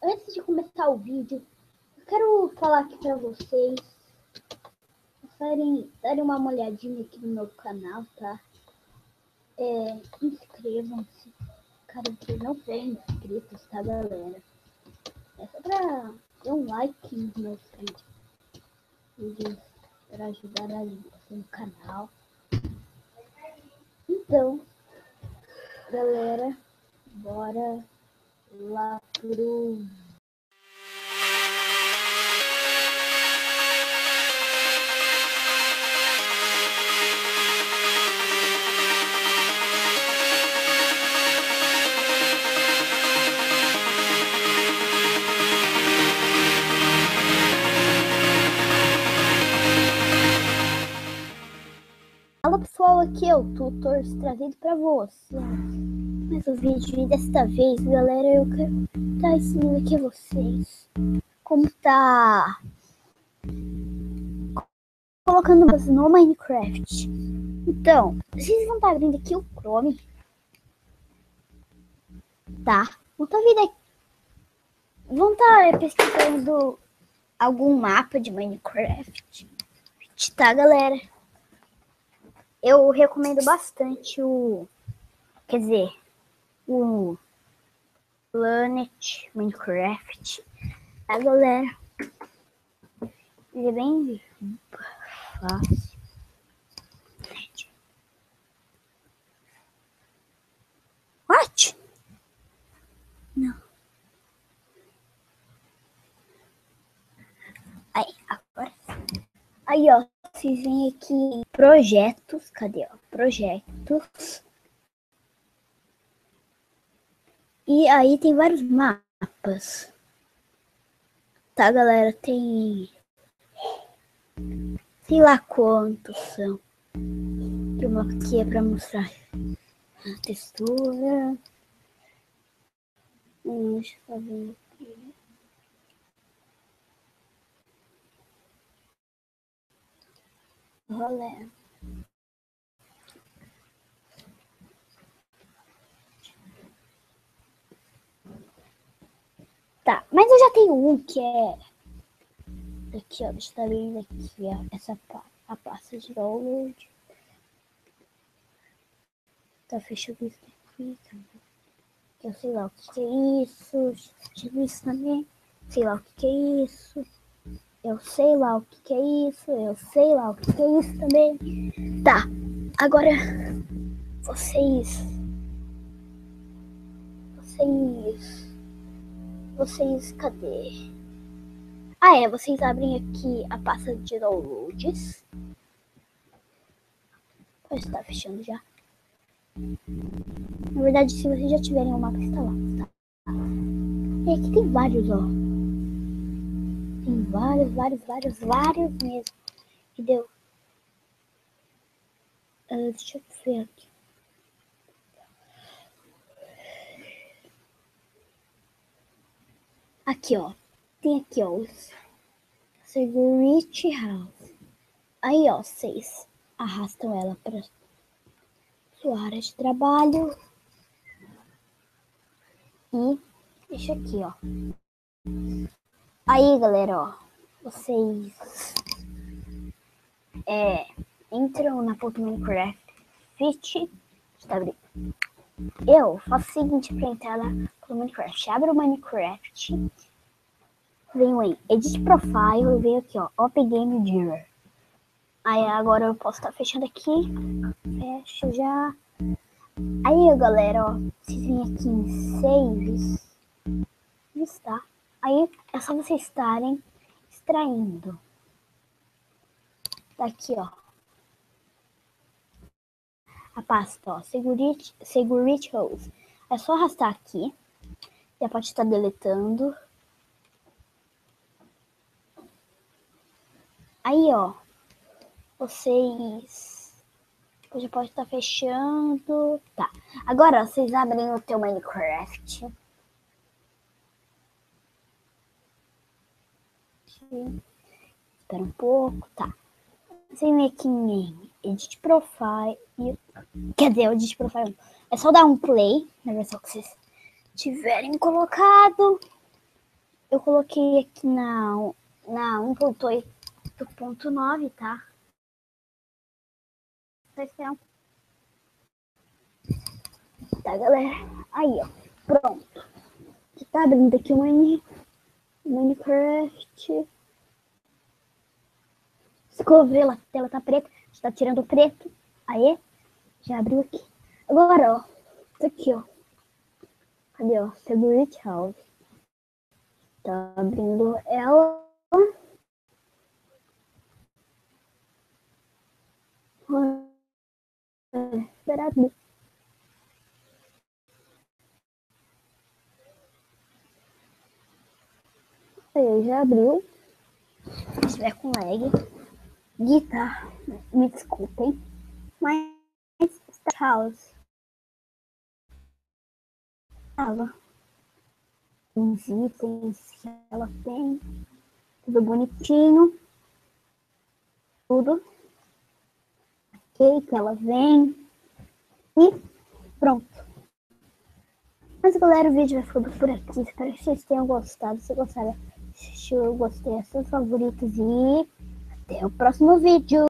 Antes de começar o vídeo, eu quero falar aqui pra vocês darem uma olhadinha aqui no meu canal, tá? Inscrevam-se, caso vocês não forem inscritos, tá, galera? É só pra dar um like nos meus vídeos para ajudar a você no canal. Então, galera, bora lá pro... Fala pessoal, aqui é o Tutor trazendo pra vocês mais um vídeo. E desta vez, galera, eu quero estar ensinando aqui a vocês como tá colocando coisas no Minecraft. Então, vocês vão estar abrindo aqui o Chrome, tá? Vão estar pesquisando algum mapa de Minecraft, tá, galera? Eu recomendo bastante o Planet Minecraft, tá, galera? Ele é bem fácil. What? Não. Aí, agora sim. Aí, ó, vocês vêm aqui em projetos. Cadê, ó? Projetos. E aí tem vários mapas. Tá, galera? Tem... sei lá quantos são. Tem uma aqui é pra mostrar a textura. Deixa eu ver aqui. Rolê. Tá, mas eu já tenho um que é... aqui, ó, deixa eu ver aqui, ó, a pasta de download. Tá fechando isso aqui também. Eu sei lá o que é isso. Isso também. Sei lá o que é isso. Eu sei lá o que é isso. Eu sei lá o que é isso também. Tá, agora vocês, cadê? Vocês abrem aqui a pasta de downloads. Pode estar fechando já. Na verdade, se vocês já tiverem o mapa instalado, tá? E aqui tem vários, ó. Tem vários mesmo. Que deu. Deixa eu ver aqui. Aqui, ó. Tem aqui, ó. Security House. Aí, ó, vocês arrastam ela para sua área de trabalho. E deixa aqui, ó. Aí, galera, ó. Vocês entram na ponto Minecraft Fit. Tá abrindo. Eu faço o seguinte pra entrar lá no Minecraft. Abre o Minecraft. Venho aí, Edit Profile. Venho aqui, ó. Open Game Mirror. Aí agora eu posso estar fechando aqui. Fecho já. Aí, galera, ó. Vocês vêm aqui em Saves. Está. Aí é só vocês estarem extraindo. Daqui, ó. A pasta, ó. Security House. É só arrastar aqui. Já pode estar deletando. Aí, ó. Vocês já pode estar fechando. Tá. Agora, vocês abrem o teu Minecraft. Espera um pouco. Tá. Você vem aqui em Edit Profile. Quer dizer, Edit Profile. É só dar um play na versão que vocês tiverem colocado. Eu coloquei aqui na 1.8.9, tá? Tá, galera? Aí, ó. Pronto. Já tá abrindo aqui o Minecraft. Se ver, a tela tá preta. Está tirando o preto. Aí, já abriu aqui. Agora, ó. Isso aqui, ó. Cadê, ó? Security House. Tá abrindo ela. Espera abrir. Aí, já abriu. Se estiver com lag. Guitar. Me desculpem. Mas Star House. Ela. Os itens que ela tem. Tudo bonitinho. Tudo. Ok, que ela vem. E pronto. Mas galera, o vídeo vai ficando por aqui. Espero que vocês tenham gostado. Se gostaram, eu gostei, seus favoritos. E até o próximo vídeo.